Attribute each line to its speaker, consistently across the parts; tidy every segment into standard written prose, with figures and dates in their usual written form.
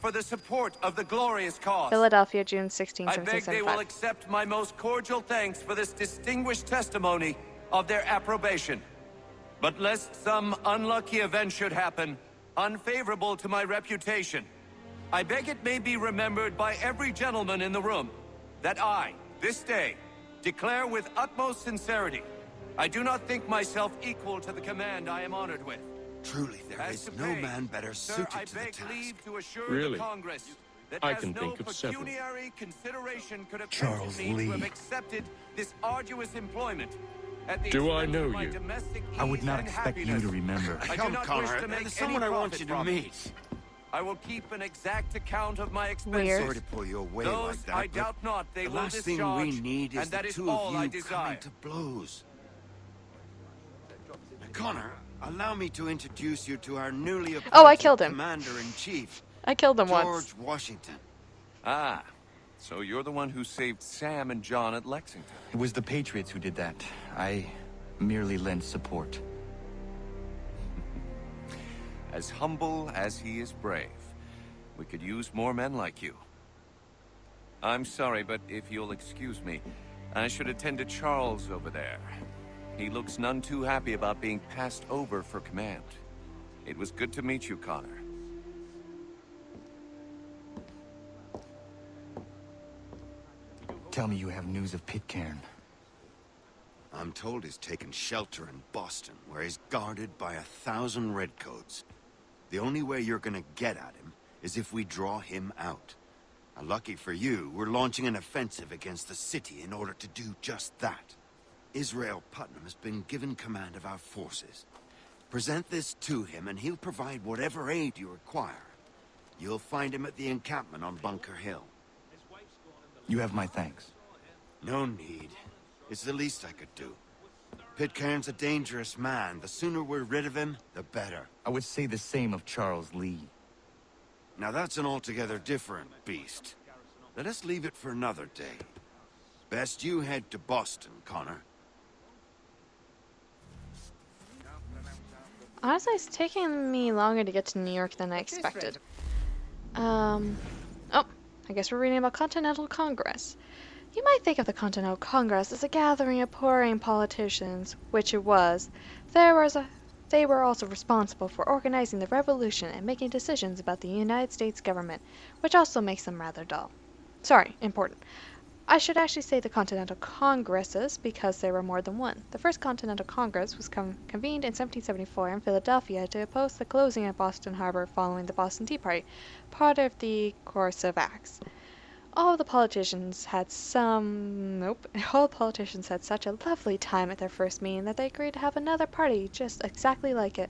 Speaker 1: for the support of the glorious cause.
Speaker 2: Philadelphia, June 16,
Speaker 1: I beg they will
Speaker 2: 1775.
Speaker 1: accept my most cordial thanks for this distinguished testimony of their approbation. But lest some unlucky event should happen, unfavorable to my reputation, I beg it may be remembered by every gentleman in the room that I, this day, declare with utmost sincerity, I do not think myself equal to the command I am honored with.
Speaker 3: Truly, there is no man better suited to the task.
Speaker 1: Really? That
Speaker 4: I can think of several.
Speaker 1: Consideration could have
Speaker 3: Charles
Speaker 1: me
Speaker 3: Lee.
Speaker 1: to have accepted this arduous employment. At the
Speaker 4: Do I
Speaker 1: expense
Speaker 4: know
Speaker 1: of my
Speaker 4: you?
Speaker 1: domestic
Speaker 3: I would
Speaker 1: ease
Speaker 3: not
Speaker 1: and
Speaker 3: expect you
Speaker 1: happiness.
Speaker 3: to remember.
Speaker 1: I do
Speaker 3: Come,
Speaker 1: not
Speaker 3: Connor,
Speaker 1: wish to make
Speaker 3: there's someone
Speaker 1: any
Speaker 3: I want
Speaker 1: profit
Speaker 3: you to
Speaker 1: from it.
Speaker 3: meet.
Speaker 1: I will keep an exact account of my expenses.
Speaker 2: Weird.
Speaker 3: Sorry to pull you away
Speaker 1: Those
Speaker 3: like that,
Speaker 1: I
Speaker 3: but
Speaker 1: doubt not they
Speaker 3: the
Speaker 1: will
Speaker 3: last thing
Speaker 1: discharge,
Speaker 3: we need is
Speaker 1: and that
Speaker 3: the
Speaker 1: is
Speaker 3: two
Speaker 1: all
Speaker 3: of
Speaker 1: I
Speaker 3: you
Speaker 1: desire.
Speaker 3: coming to blows. Now, Connor, allow me to introduce you to our newly appointed
Speaker 2: Oh, I killed him.
Speaker 3: Commander-in-Chief,
Speaker 2: I killed him
Speaker 3: George
Speaker 2: once.
Speaker 3: Washington.
Speaker 1: Ah, so you're the one who saved Sam and John at Lexington.
Speaker 5: It was the Patriots who did that. I merely lent support.
Speaker 1: As humble as he is brave. We could use more men like you. I'm sorry, but if you'll excuse me, I should attend to Charles over there. He looks none too happy about being passed over for command. It was good to meet you, Connor.
Speaker 5: Tell me you have news of Pitcairn.
Speaker 3: I'm told he's taken shelter in Boston, where he's guarded by 1,000 redcoats. The only way you're gonna get at him is if we draw him out. Now, lucky for you, we're launching an offensive against the city in order to do just that. Israel Putnam has been given command of our forces. Present this to him and he'll provide whatever aid you require. You'll find him at the encampment on Bunker Hill.
Speaker 5: You have my thanks.
Speaker 3: No need. It's the least I could do. Pitcairn's a dangerous man. The sooner we're rid of him, the better.
Speaker 5: I would say the same of Charles Lee.
Speaker 3: Now that's an altogether different beast. Let us leave it for another day. Best you head to Boston, Connor.
Speaker 2: Honestly, it's taking me longer to get to New York than I expected. Oh, I guess we're reading about Continental Congress. You might think of the Continental Congress as a gathering of pouring politicians, which it was. They were also responsible for organizing the revolution and making decisions about the United States government, which also makes them rather dull. Sorry, important. I should actually say the Continental Congresses, because there were more than one. The first Continental Congress was convened in 1774 in Philadelphia to oppose the closing of Boston Harbor following the Boston Tea Party, part of the course of acts. All the politicians had such a lovely time at their first meeting that they agreed to have another party just exactly like it.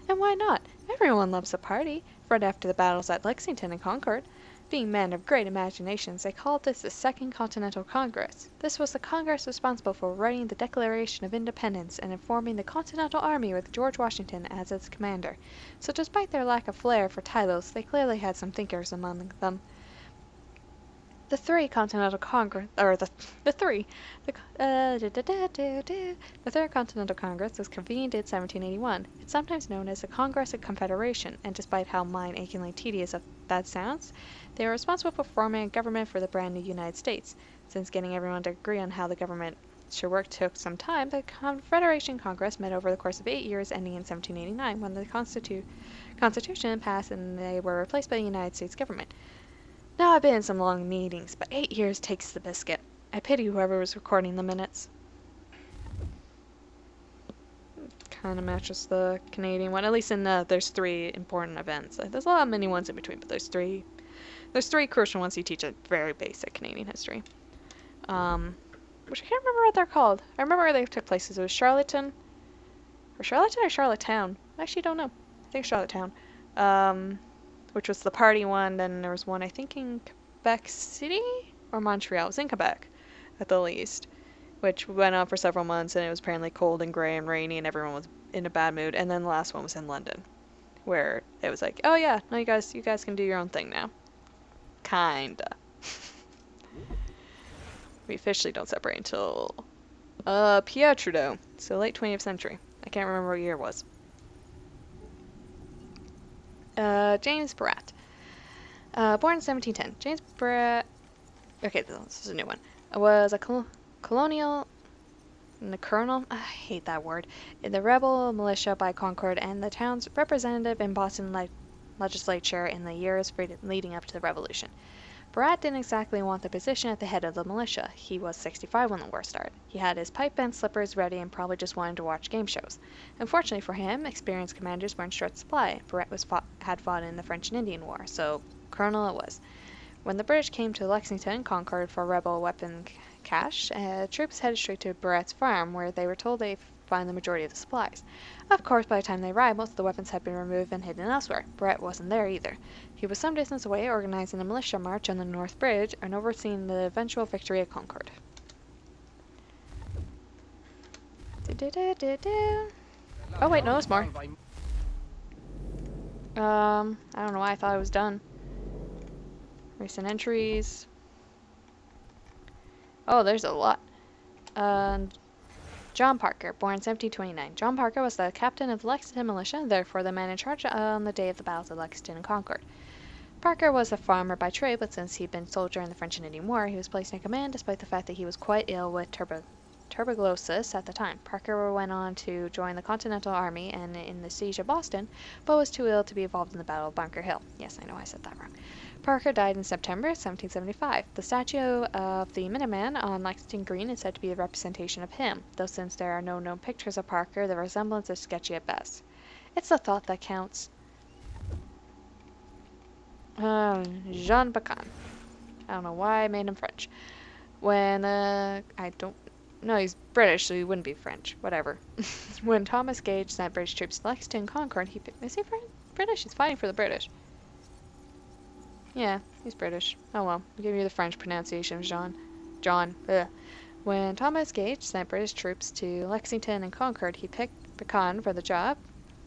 Speaker 2: And why not? Everyone loves a party. Right after the battles at Lexington and Concord. Being men of great imaginations, they called this the Second Continental Congress. This was the Congress responsible for writing the Declaration of Independence and forming the Continental Army with George Washington as its commander. So despite their lack of flair for titles, they clearly had some thinkers among them. The Third Continental Congress was convened in 1781. It's sometimes known as the Congress of Confederation, and despite how mind-achingly tedious that sounds, they were responsible for forming a government for the brand new United States. Since getting everyone to agree on how the government should work took some time, the Confederation Congress met over the course of 8 years, ending in 1789, when the Constitution passed and they were replaced by the United States government. Now, I've been in some long meetings, but 8 years takes the biscuit. I pity whoever was recording the minutes. Kind of matches the Canadian one, at least in there's 3 important events. There's a lot of mini ones in between, but there's 3 crucial ones you teach a very basic Canadian history. Which I can't remember what they're called. I remember where they took place. It was Charlottetown? Or Charlottetown? I actually don't know. I think Charlottetown. Which was the party one. Then there was one, I think, in Quebec City or Montreal. It was in Quebec, at the least, which went on for several months, and it was apparently cold and gray and rainy, and everyone was in a bad mood. And then the last one was in London, where it was like, oh yeah, no, you guys can do your own thing now. Kinda. We officially don't separate until Pierre Trudeau, so late 20th century. I can't remember what year it was. James Barat. Born in 1710, James Brett. Okay, this is a new one. Was a colonial. The colonel, I hate that word, in the rebel militia by Concord and the town's representative in Boston legislature in the years leading up to the revolution. Barat didn't exactly want the position at the head of the militia. He was 65 when the war started. He had his pipe and slippers ready and probably just wanted to watch game shows. Unfortunately for him, experienced commanders were in short supply. Barat had fought in the French and Indian War, so colonel it was. When the British came to Lexington, Concord, for rebel weapon cache, troops headed straight to Barat's farm, where they were told they'd find the majority of the supplies. Of course, by the time they arrived, most of the weapons had been removed and hidden elsewhere. Barat wasn't there either. He was some distance away, organizing a militia march on the North Bridge and overseeing the eventual victory at Concord. Oh wait, no, there's more. I don't know why I thought it was done. Recent entries. Oh, there's a lot. John Parker, born 1729. John Parker was the captain of the Lexington militia, and therefore the man in charge on the day of the battles of Lexington and Concord. Parker was a farmer by trade, but since he'd been a soldier in the French and Indian War, he was placed in command despite the fact that he was quite ill with tuberculosis at the time. Parker went on to join the Continental Army and in the siege of Boston, but was too ill to be involved in the Battle of Bunker Hill. Yes, I know I said that wrong. Parker died in September 1775. The statue of the Minuteman on Lexington Green is said to be a representation of him, though since there are no known pictures of Parker, the resemblance is sketchy at best. It's the thought that counts. Jean Bacon. I don't know why I made him French. No, he's British, so he wouldn't be French. Whatever. When Thomas Gage sent British troops to Lexington and Concord, is he British? He's fighting for the British. Yeah, he's British. Oh well, I'll give you the French pronunciation of John. Ugh. When Thomas Gage sent British troops to Lexington and Concord, he picked Bacon for the job,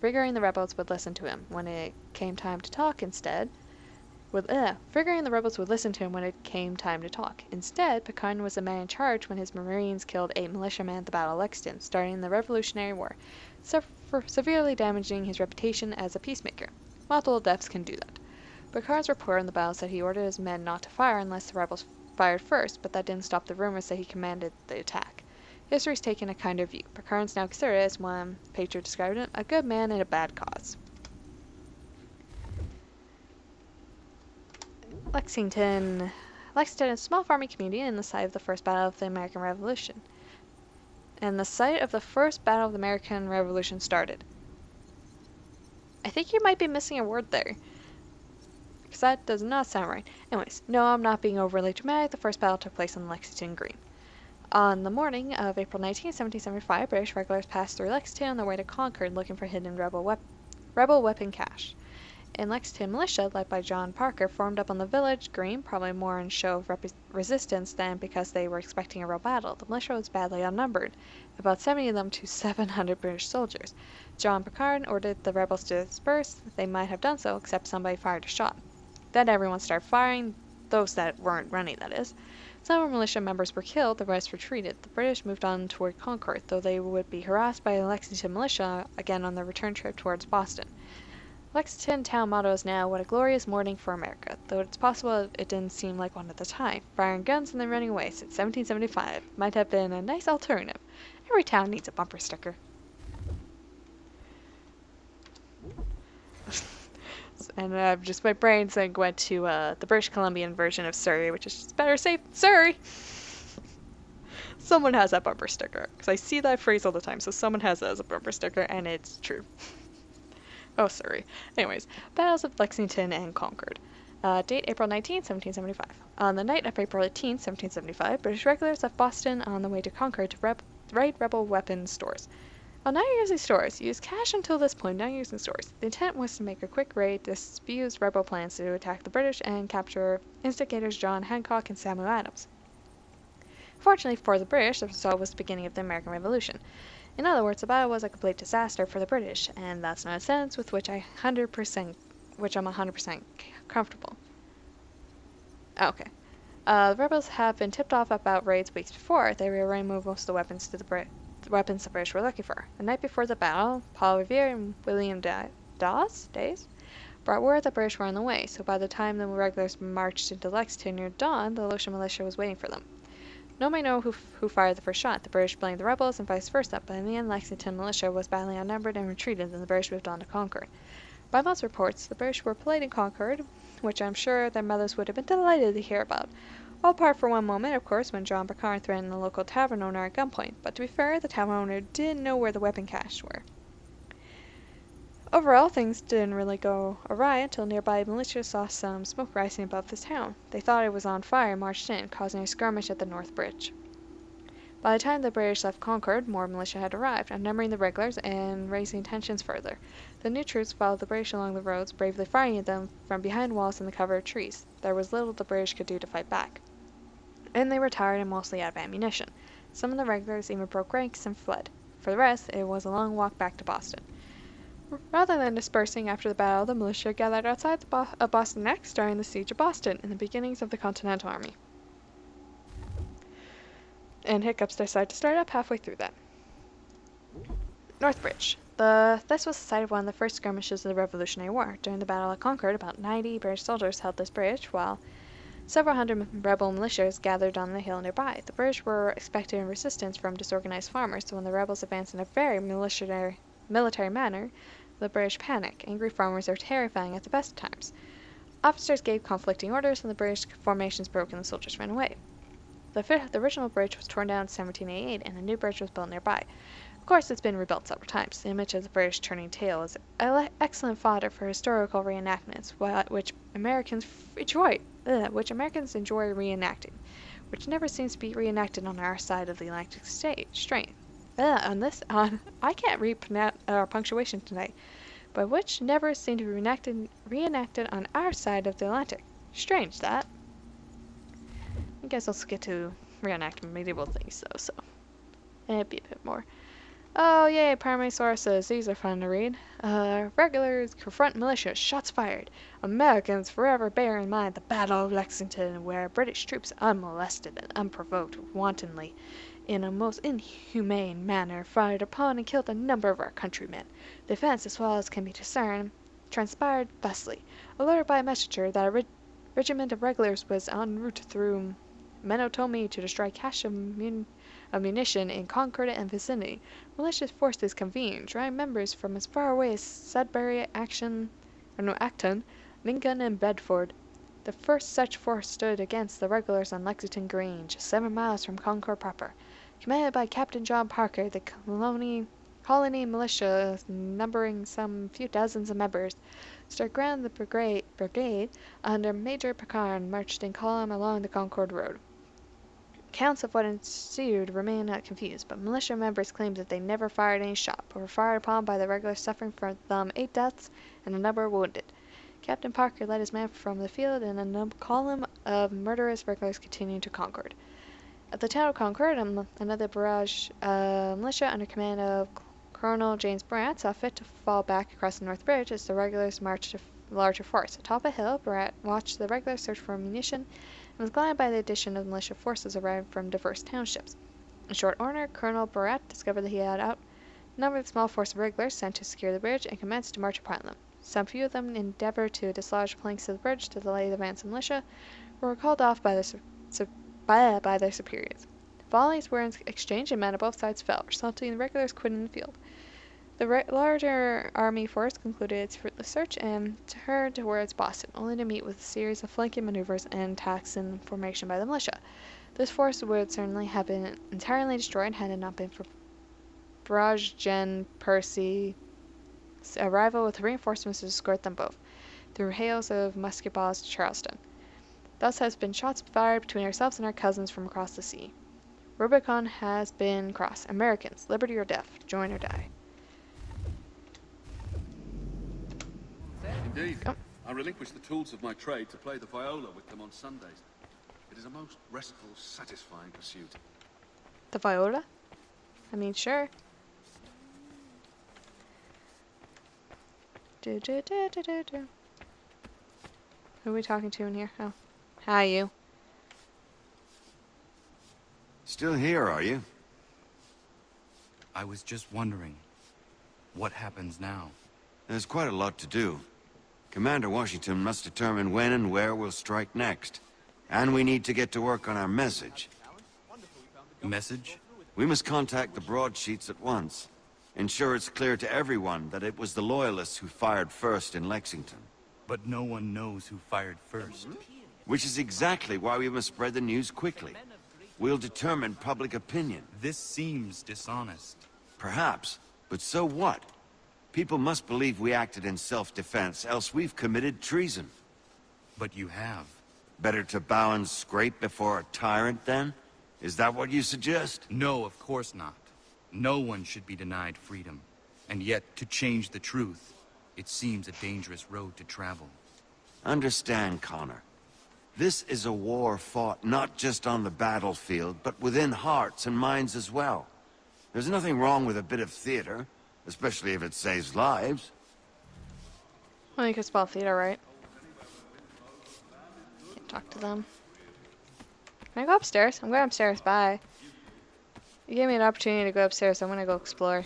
Speaker 2: figuring the rebels would listen to him when it came time to talk instead. Figuring the rebels would listen to him when it came time to talk. Instead, Bacon was the man in charge when his Marines killed 8 militiamen at the Battle of Lexington, starting the Revolutionary War, severely damaging his reputation as a peacemaker. Multiple deaths can do that. Bacon's report on the battle said he ordered his men not to fire unless the rebels fired first, but that didn't stop the rumors that he commanded the attack. History's taken a kinder view. Bacon's now considered, as one patriot described him, a good man in a bad cause. Lexington. Lexington is a small farming community in the site of the first battle of the American Revolution. And the site of the first battle of the American Revolution started. I think you might be missing a word there. Because that does not sound right. Anyways, no, I'm not being overly dramatic. The first battle took place on Lexington Green. On the morning of April 19, 1775, British regulars passed through Lexington on their way to Concord looking for hidden rebel weapon cache. And Lexington militia, led by John Parker, formed up on the village green, probably more in show of resistance than because they were expecting a real battle. The militia was badly outnumbered, about 70 of them to 700 British soldiers. John Parker ordered the rebels to disperse. They might have done so, except somebody fired a shot. Then everyone started firing, those that weren't running, that is. Some militia members were killed, the rest retreated. The British moved on toward Concord, though they would be harassed by the Lexington militia again on their return trip towards Boston. Lexington town motto is now, "What a glorious morning for America," though it's possible it didn't seem like one at the time. Firing guns and then running away since 1775 might have been a nice alternative. Every town needs a bumper sticker. And just my brain went to the British Columbian version of Surrey, which is just better say Surrey. Someone has that bumper sticker, because I see that phrase all the time, so someone has that as a bumper sticker, and it's true. Oh, sorry. Anyways, battles of Lexington and Concord. Date April 19, 1775. On the night of April 18, 1775, British regulars left Boston on the way to Concord to raid rebel weapons stores. While not using stores, used cash until this point, not using stores. The intent was to make a quick raid, disabuse rebel plans to attack the British and capture instigators John Hancock and Samuel Adams. Fortunately for the British, the result was the beginning of the American Revolution. In other words, the battle was a complete disaster for the British, and that's not a sentence with which I'm 100% comfortable. Okay. The rebels have been tipped off about raids weeks before. They already moved most of the weapons to the weapons the British were looking for. The night before the battle, Paul Revere and William Days brought word the British were on the way, so by the time the regulars marched into Lexington near dawn, the Lucia militia was waiting for them. Nobody knows who fired the first shot. The British blamed the rebels and vice versa, but in the end Lexington militia was badly outnumbered and retreated, and the British moved on to Concord. By most reports, the British were polite in Concord, which I'm sure their mothers would have been delighted to hear about. All apart for one moment, of course, when John Bacard threatened the local tavern owner at gunpoint, but to be fair, the tavern owner did know where the weapon caches were. Overall, things didn't really go awry until nearby militia saw some smoke rising above the town. They thought it was on fire and marched in, causing a skirmish at the North Bridge. By the time the British left Concord, more militia had arrived, outnumbering the regulars and raising tensions further. The new troops followed the British along the roads, bravely firing at them from behind walls and the cover of trees. There was little the British could do to fight back, and they were tired and mostly out of ammunition. Some of the regulars even broke ranks and fled. For the rest, it was a long walk back to Boston. Rather than dispersing after the battle, the militia gathered outside of Boston next during the siege of Boston and the beginnings of the Continental Army. And hiccups decided to start up halfway through that. North Bridge. This was the site of one of the first skirmishes of the Revolutionary War. During the Battle of Concord, about 90 British soldiers held this bridge, while several hundred rebel militias gathered on the hill nearby. The British were expecting resistance from disorganized farmers, so when the rebels advanced in a very military manner, the British panicked. Angry farmers are terrifying at the best of times. Officers gave conflicting orders, and the British formations broke and the soldiers ran away. The original bridge was torn down in 1788, and a new bridge was built nearby. Of course, it's been rebuilt several times. The image of the British turning tail is excellent fodder for historical reenactments, which Americans enjoy reenacting, which never seems to be reenacted on our side of the Atlantic strait. I can't read punctuation tonight, but which never seem to be reenacted on our side of the Atlantic. Strange, that. I guess let's get to reenact medieval things, though, so it'd be a bit more. Oh, yay, primary sources. These are fun to read. Regulars confront militia. Shots fired. Americans forever bear in mind the Battle of Lexington, where British troops, unmolested and unprovoked, wantonly, in a most inhumane manner, fired upon and killed a number of our countrymen. The events, as well as can be discerned, transpired thusly. Alerted by a messenger that a regiment of regulars was en route through Menotomy to destroy cache of munition in Concord and vicinity, malicious forces convened, drawing members from as far away as Sudbury, Acton, Lincoln, and Bedford. The first such force stood against the regulars on Lexington Green, just 7 miles from Concord proper. Commanded by Captain John Parker, the colony militia, numbering some few dozens of members, stood ground. The brigade under Major Picard marched in column along the Concord Road. Accounts of what ensued remain confused, but militia members claimed that they never fired any shot, but were fired upon by the regulars, suffering from them 8 deaths and a number wounded. Captain Parker led his men from the field, and a column of murderous regulars continued to Concord. At the town of Concord, another barrage militia under command of Colonel James Brant saw fit to fall back across the North Bridge as the regulars marched a larger force. Atop a hill, Brant watched the regulars search for ammunition and was glad by the addition of militia forces arriving from diverse townships. In short order, Colonel Brant discovered that he had outnumbered the small force of regulars sent to secure the bridge and commenced to march upon them. Some few of them endeavored to dislodge planks of the bridge to delay the advance of militia, but were called off by their superiors. Volleys were exchanged and men on both sides fell, resulting in the regulars quitting the field. The larger army force concluded its fruitless search and turned towards Boston, only to meet with a series of flanking maneuvers and attacks in formation by the militia. This force would certainly have been entirely destroyed had it not been for Brogden Percy's arrival with reinforcements to escort them both, through hails of musket balls to Charleston. Thus has been shots fired between ourselves and our cousins from across the sea. Rubicon has been crossed. Americans, liberty or death, join or die.
Speaker 4: Indeed.
Speaker 2: Oh.
Speaker 4: I relinquish the tools of my trade to play the viola with them on Sundays. It is a most restful, satisfying pursuit.
Speaker 2: The viola? I mean, sure. Who are we talking to in here? Oh. Hi, you.
Speaker 3: Still here, are you?
Speaker 5: I was just wondering, what happens now?
Speaker 3: There's quite a lot to do. Commander Washington must determine when and where we'll strike next. And we need to get to work on our message.
Speaker 5: Message?
Speaker 3: We must contact the broadsheets at once. Ensure it's clear to everyone that it was the Loyalists who fired first in Lexington.
Speaker 5: But no one knows who fired first.
Speaker 3: Which is exactly why we must spread the news quickly. We'll determine public opinion.
Speaker 5: This seems dishonest.
Speaker 3: Perhaps, but so what? People must believe we acted in self-defense, else we've committed treason.
Speaker 5: But you have.
Speaker 3: Better to bow and scrape before a tyrant, then? Is that what you suggest?
Speaker 5: No, of course not. No one should be denied freedom. And yet, to change the truth, it seems a dangerous road to travel.
Speaker 3: Understand, Connor. This is a war fought not just on the battlefield, but within hearts and minds as well. There's nothing wrong with a bit of theater, especially if it saves lives.
Speaker 2: Well, you could spell theater, right? Can't talk to them. Can I go upstairs? I'm going upstairs. Bye. You gave me an opportunity to go upstairs. I'm gonna go explore.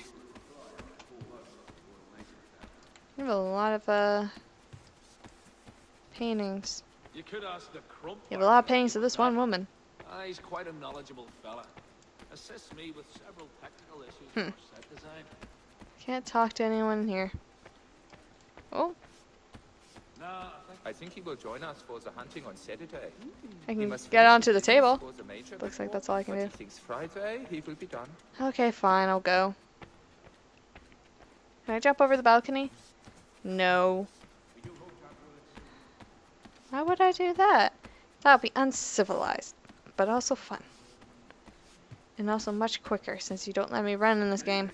Speaker 2: You have a lot of paintings.
Speaker 6: You could ask the crump.
Speaker 2: You have a lot of paintings of this one woman.
Speaker 6: He's quite a knowledgeable fella. Assists me with several technical issues for set design.
Speaker 2: Can't talk to anyone here. Oh,
Speaker 6: No,
Speaker 7: I think he will join us for the hunting on Saturday.
Speaker 2: I
Speaker 7: He
Speaker 2: can
Speaker 7: must
Speaker 2: get
Speaker 7: finish
Speaker 2: onto the
Speaker 7: his business
Speaker 2: table.
Speaker 7: for the major
Speaker 2: Looks like
Speaker 7: before,
Speaker 2: that's all I can
Speaker 7: but
Speaker 2: do.
Speaker 7: he thinks Friday he will be done.
Speaker 2: Okay, fine, I'll go. Can I jump over the balcony? No. Why would I do that? That would be uncivilized, but also fun. And also much quicker, since you don't let me run in this game.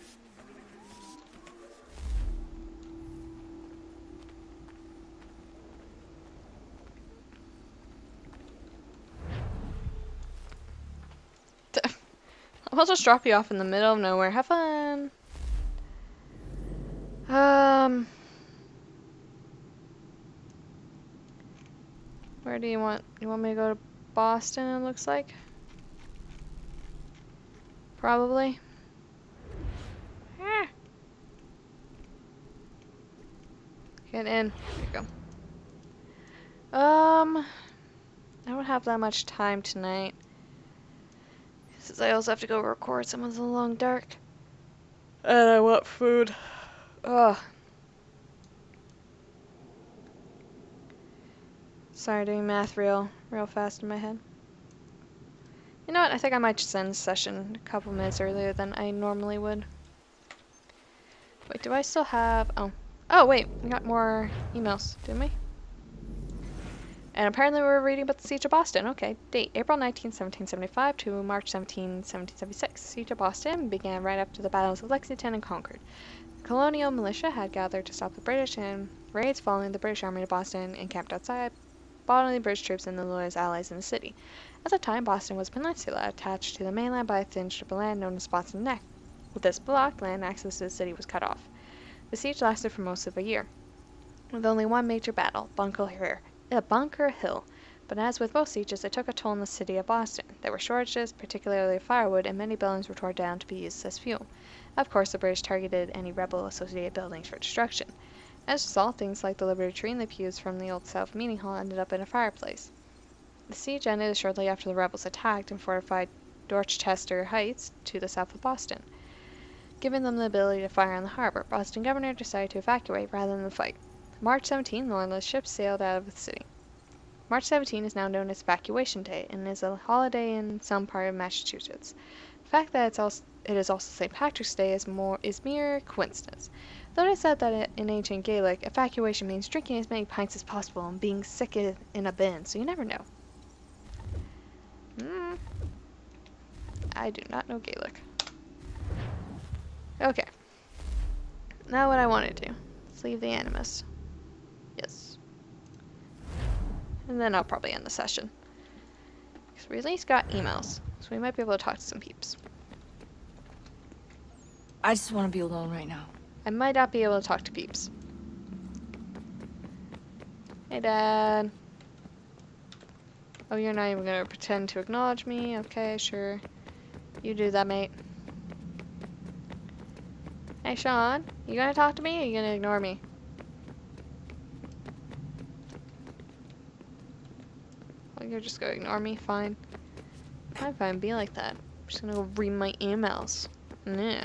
Speaker 2: I'll just drop you off in the middle of nowhere. Have fun. Where do you want me to go to Boston, it looks like? Probably. Ah. Get in. There you go. I don't have that much time tonight. Since I also have to go record some of The Long Dark. And I want food. Ugh. Sorry, doing math real fast in my head. You know what? I think I might just end the session a couple minutes earlier than I normally would. Wait, do I still have... Oh, wait. We got more emails, didn't we? And apparently we're reading about the Siege of Boston. Okay, date April 19, 1775 to March 17, 1776. Siege of Boston began right after the battles of Lexington and Concord. The colonial militia had gathered to stop the British, and raids following the British army to Boston encamped outside, bottling the British troops and the Loyalist allies in the city. At the time, Boston was a peninsula attached to the mainland by a thin strip of land known as Boston Neck. With this blocked, land access to the city was cut off. The siege lasted for most of a year, with only one major battle, Bunker Hill. But as with most sieges, it took a toll on the city of Boston. There were shortages, particularly of firewood, and many buildings were torn down to be used as fuel. Of course, the British targeted any rebel-associated buildings for destruction. As a result, things like the Liberty Tree and the pews from the Old South Meeting Hall ended up in a fireplace. The siege ended shortly after the rebels attacked and fortified Dorchester Heights to the south of Boston, giving them the ability to fire on the harbor. Boston governor decided to evacuate rather than fight. March 17, Loyalist ships sailed out of the city. March 17 is now known as Evacuation Day and is a holiday in some part of Massachusetts. The fact that it is also St. Patrick's Day is mere coincidence. Though it is said that in ancient Gaelic, evacuation means drinking as many pints as possible and being sick in a bin, so you never know. I do not know Gaelic. Okay. Now what I want to do. Let's leave the Animus. Yes. And then I'll probably end the session. Because we at least got emails, so we might be able to talk to some peeps.
Speaker 8: I just want to be alone right now.
Speaker 2: I might not be able to talk to peeps. Hey, Dad. Oh, you're not even gonna pretend to acknowledge me? Okay, sure. You do that, mate. Hey, Sean. You gonna talk to me, or you gonna ignore me? Like you're just gonna ignore me? Fine. Fine, be like that. I'm just gonna go read my emails. Nah.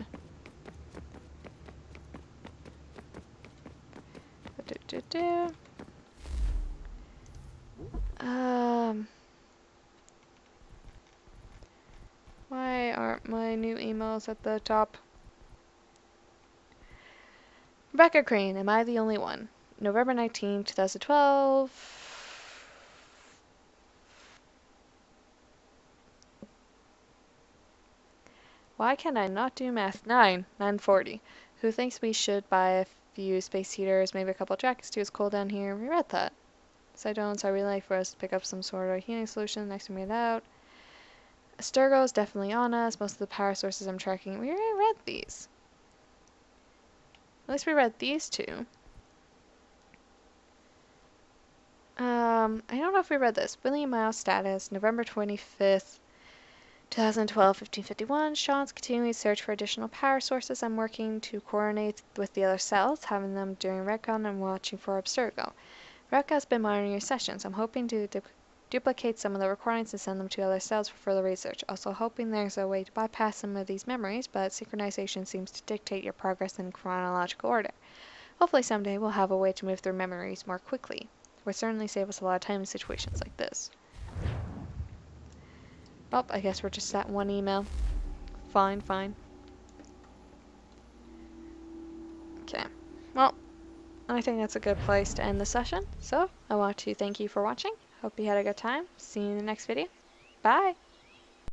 Speaker 2: Why aren't my new emails at the top? Rebecca Crane, am I the only one? November 19, 2012. Why can I not do math? 9:40. Who thinks we should buy a few space heaters, maybe a couple jackets too? It's cold down here. We read that. So I really like for us to pick up some sort of heating solution next time we get out. Sturgo is definitely on us. Most of the power sources I'm tracking. We already read these. At least we read these two. I don't know if we read this. William Miles status, November 25th, 2012, 1551. Sean's continuing search for additional power sources. I'm working to coordinate with the other cells, having them during Redcon and watching for Abstergo. Redcon has been monitoring your sessions. I'm hoping to duplicate some of the recordings and send them to other cells for further research. Also hoping there's a way to bypass some of these memories, but synchronization seems to dictate your progress in chronological order. Hopefully someday we'll have a way to move through memories more quickly. It would certainly save us a lot of time in situations like this. Oh, I guess we're just at one email. Fine. Okay. Well, I think that's a good place to end the session. So, I want to thank you for watching. Hope you had a good time. See you in the next video. Bye!